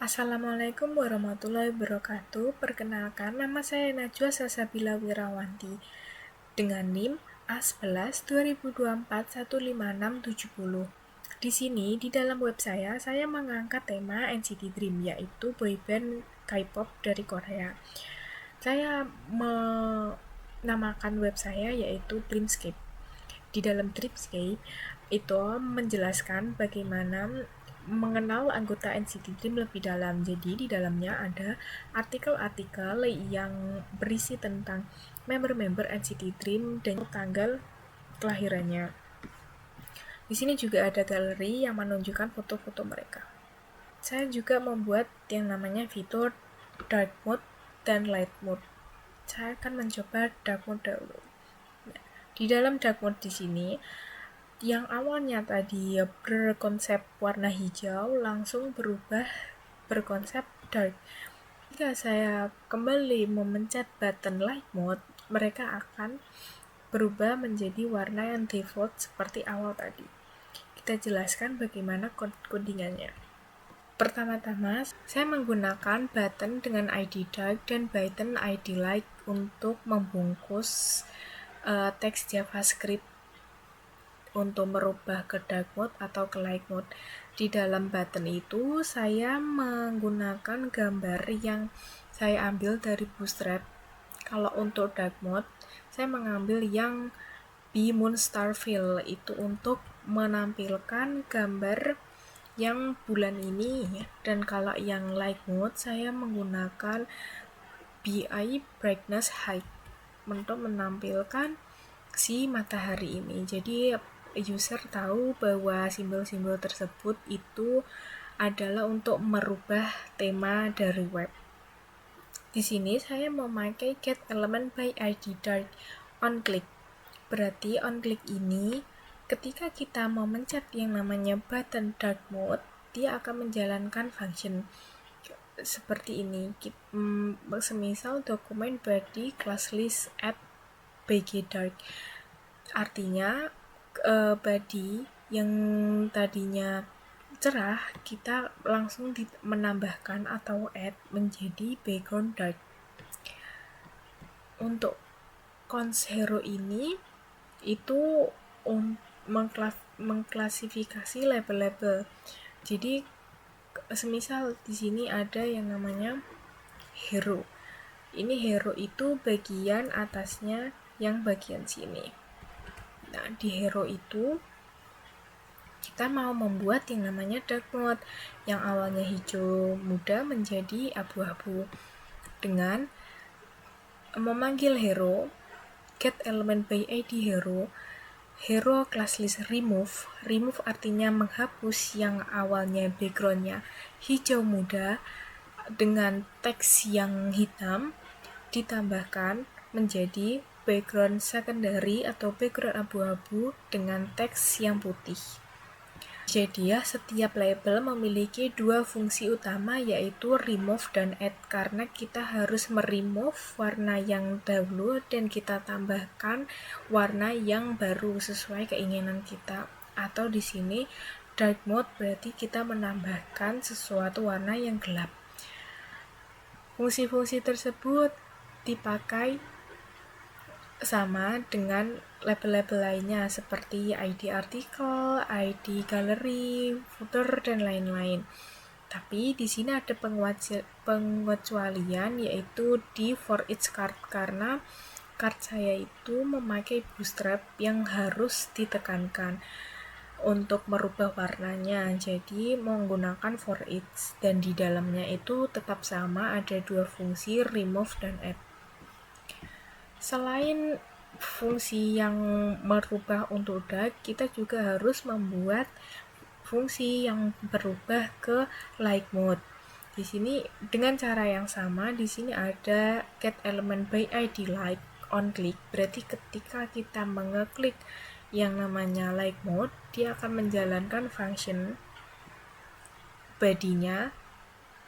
Assalamualaikum warahmatullahi wabarakatuh. Perkenalkan, nama saya Najwa Sasabila Wirawanti dengan NIM A11 2024 15670. Di sini, di dalam web saya mengangkat tema NCT Dream, yaitu boyband K-pop dari Korea. Saya menamakan web saya yaitu Dreamscape. Di dalam Dreamscape itu menjelaskan bagaimana mengenal anggota NCT Dream lebih dalam. Jadi di dalamnya ada artikel-artikel yang berisi tentang member-member NCT Dream dan tanggal kelahirannya. Di sini juga ada galeri yang menunjukkan foto-foto mereka. Saya juga membuat yang namanya fitur dark mode dan light mode. Saya akan mencoba dark mode dahulu. Di dalam dark mode di sini, yang awalnya tadi berkonsep warna hijau langsung berubah berkonsep dark. Jika saya kembali memencet button light mode, mereka akan berubah menjadi warna yang default seperti awal tadi. Kita jelaskan bagaimana codingannya. Pertama-tama, saya menggunakan button dengan ID dark dan button ID light untuk membungkus teks JavaScript untuk merubah ke dark mode atau ke light mode. Di dalam button itu saya menggunakan gambar yang saya ambil dari Bootstrap. Kalau untuk dark mode, saya mengambil yang Moon Starfield, itu untuk menampilkan gambar yang bulan ini. Dan kalau yang light mode, saya menggunakan BI Brightness Height untuk menampilkan si matahari ini. Jadi user tahu bahwa simbol-simbol tersebut itu adalah untuk merubah tema dari web. Di sini saya memakai get element by ID dark on click. Berarti on click ini ketika kita memencet yang namanya button dark mode, dia akan menjalankan function seperti ini. Semisal dokumen body class list add bg dark. Artinya body yang tadinya cerah kita langsung menambahkan atau add menjadi background dark. Untuk cons hero ini itu mengklasifikasi label-label. Jadi semisal di sini ada yang namanya hero. Ini hero itu bagian atasnya yang bagian sini. Nah, di hero itu kita mau membuat yang namanya dark mode yang awalnya hijau muda menjadi abu-abu dengan memanggil hero get element by id hero class list remove artinya menghapus yang awalnya backgroundnya hijau muda dengan teks yang hitam ditambahkan menjadi background secondary atau background abu-abu dengan teks yang putih. Jadi setiap label memiliki dua fungsi utama, yaitu remove dan add, karena kita harus meremove warna yang dahulu dan kita tambahkan warna yang baru sesuai keinginan kita. Atau di sini dark mode berarti kita menambahkan sesuatu warna yang gelap. Fungsi-fungsi tersebut dipakai sama dengan label-label lainnya seperti ID artikel, ID galeri, footer, dan lain-lain. Tapi di sini ada pengecualian, yaitu di for each card, karena card saya itu memakai Bootstrap yang harus ditekankan untuk merubah warnanya. Jadi menggunakan for each, dan di dalamnya itu tetap sama, ada dua fungsi remove dan add. Selain fungsi yang merubah untuk dark, kita juga harus membuat fungsi yang berubah ke light mode. Di sini dengan cara yang sama, di sini ada get element by id light on click. Berarti ketika kita mengeklik yang namanya light mode, dia akan menjalankan function body-nya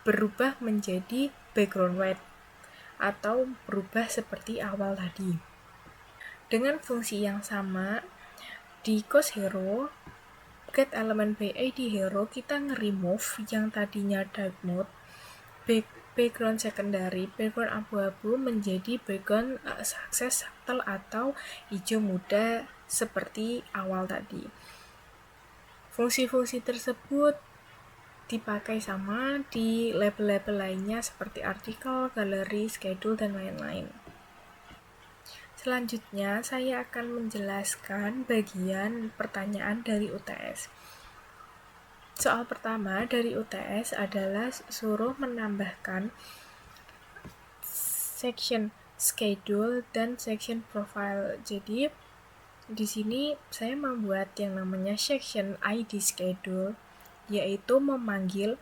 berubah menjadi background white atau berubah seperti awal tadi. Dengan fungsi yang sama, di cos hero get element by id hero kita nge-remove yang tadinya dark mode background secondary, background abu-abu menjadi background sukses subtle atau hijau muda seperti awal tadi. Fungsi-fungsi tersebut dipakai sama di label-label lainnya seperti artikel, galeri, schedule, dan lain-lain. Selanjutnya, saya akan menjelaskan bagian pertanyaan dari UTS. Soal pertama dari UTS adalah suruh menambahkan section schedule dan section profile. Jadi, di sini saya membuat yang namanya section ID schedule, yaitu memanggil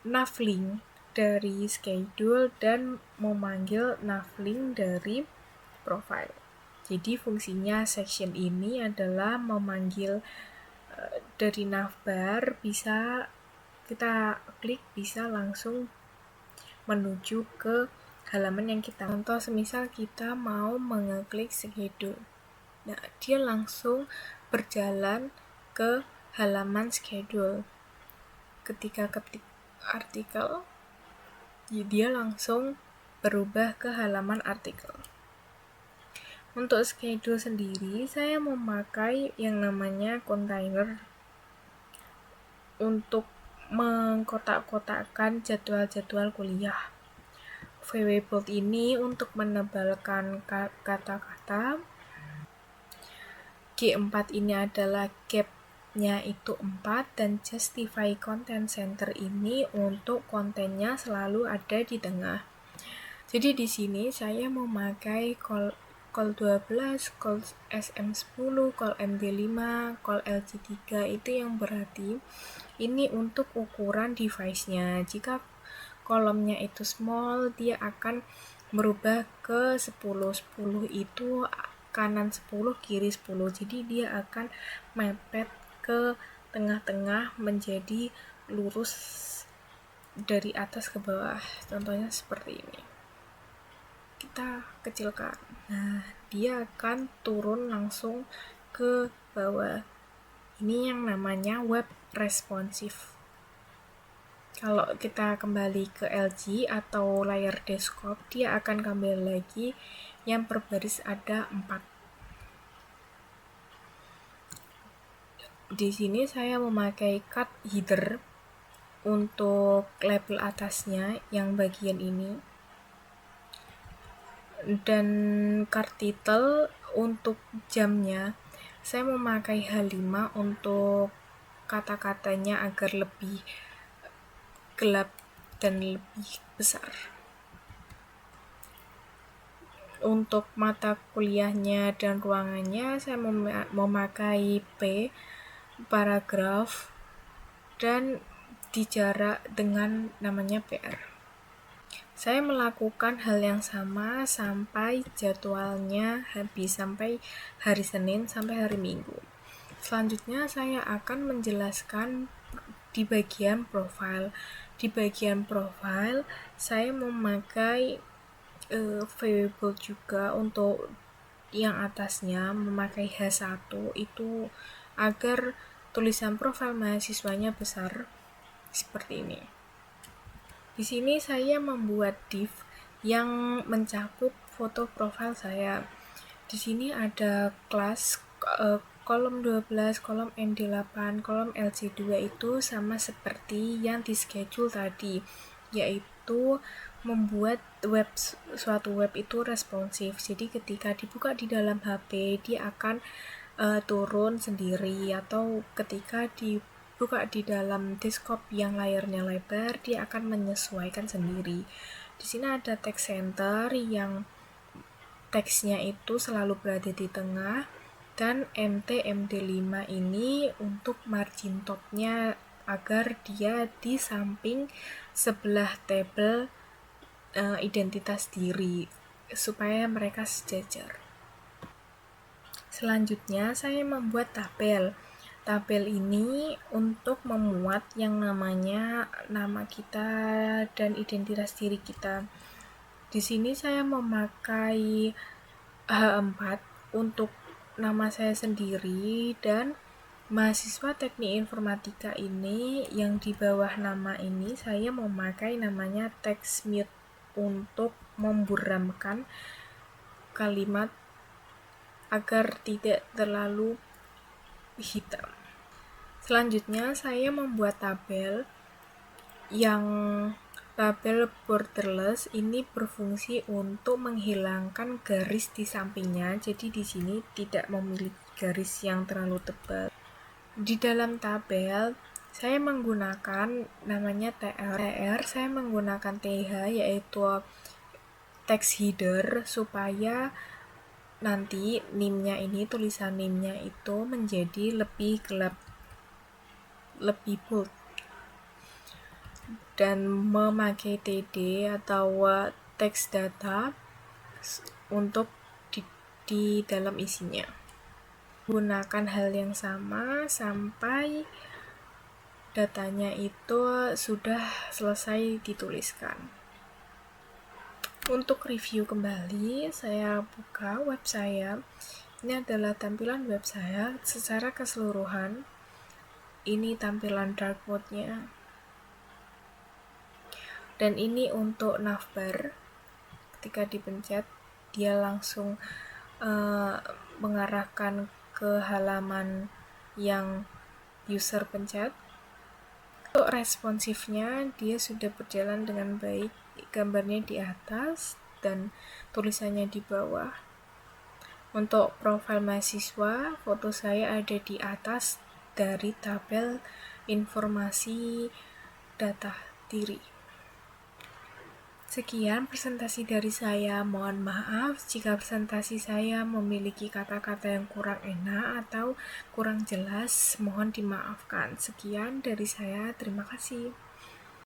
navlink dari schedule dan memanggil navlink dari profile. Jadi fungsinya section ini adalah memanggil dari navbar, bisa kita klik bisa langsung menuju ke halaman yang kita contoh. Semisal kita mau mengeklik schedule, nah dia langsung berjalan ke halaman schedule. Ketika ketik artikel, dia langsung berubah ke halaman artikel. Untuk schedule sendiri, saya memakai yang namanya container untuk mengkotak-kotakkan jadwal-jadwal kuliah. VW-Bold ini untuk menebalkan kata-kata. G4 ini adalah gap-nya itu 4, dan justify content center ini untuk kontennya selalu ada di tengah. Jadi di sini saya memakai call 12, call SM10, call MD5, call LG3, itu yang berarti ini untuk ukuran device-nya. Jika kolomnya itu small, dia akan berubah ke 10. 10 itu kanan 10, kiri 10. Jadi dia akan mepet ke tengah-tengah menjadi lurus dari atas ke bawah. Contohnya seperti ini. Kita kecilkan. Nah, dia akan turun langsung ke bawah. Ini yang namanya web responsive. Kalau kita kembali ke LG atau layar desktop, dia akan kembali lagi yang berbaris ada 4. Di sini saya memakai cut header untuk label atasnya yang bagian ini, dan card title untuk jamnya saya memakai H5 untuk kata-katanya agar lebih gelap dan lebih besar. Untuk mata kuliahnya dan ruangannya saya memakai P, paragraf, dan dijarak dengan namanya PR. Saya melakukan hal yang sama sampai jadwalnya habis, sampai hari Senin sampai hari Minggu. Selanjutnya saya akan menjelaskan di bagian profile. Di bagian profile saya memakai VW-Bold juga. Untuk yang atasnya memakai H1 itu agar tulisan profil mahasiswanya besar seperti ini. Di sini saya membuat div yang mencakup foto profil saya. Di sini ada kelas kolom 12, kolom MD8, kolom LC2 itu sama seperti yang di schedule tadi, yaitu membuat suatu web itu responsif. Jadi ketika dibuka di dalam HP, dia akan turun sendiri, atau ketika dibuka di dalam desktop yang layarnya lebar, dia akan menyesuaikan sendiri. Di sini ada text center yang teksnya itu selalu berada di tengah, dan MD5 ini untuk margin topnya agar dia di samping sebelah tabel identitas diri supaya mereka sejajar. Selanjutnya saya membuat tabel. Tabel ini untuk memuat yang namanya nama kita dan identitas diri kita. Di sini saya memakai H4 untuk nama saya sendiri dan Mahasiswa teknik informatika ini yang di bawah nama ini saya memakai namanya text mute untuk memburamkan kalimat agar tidak terlalu hitam. Selanjutnya saya membuat tabel yang tabel borderless ini berfungsi untuk menghilangkan garis di sampingnya. Jadi di sini tidak memiliki garis yang terlalu tebal. Di dalam tabel saya menggunakan namanya TR. Saya menggunakan TH yaitu text header supaya nanti NIM-nya ini, tulisan NIM-nya itu menjadi lebih gelap, lebih bold, dan memakai TD atau text data untuk di dalam isinya. Gunakan hal yang sama sampai datanya itu sudah selesai dituliskan. Untuk review kembali, saya buka web saya. Ini adalah tampilan web saya secara keseluruhan. Ini tampilan dark mode-nya. Dan ini untuk navbar. Ketika dipencet, dia langsung mengarahkan ke halaman yang user pencet. Untuk responsifnya, dia sudah berjalan dengan baik. Gambarnya di atas dan tulisannya di bawah. Untuk profil mahasiswa, foto saya ada di atas dari tabel informasi data diri. Sekian presentasi dari saya. Mohon maaf jika presentasi saya memiliki kata-kata yang kurang enak atau kurang jelas. Mohon dimaafkan. Sekian dari saya. Terima kasih.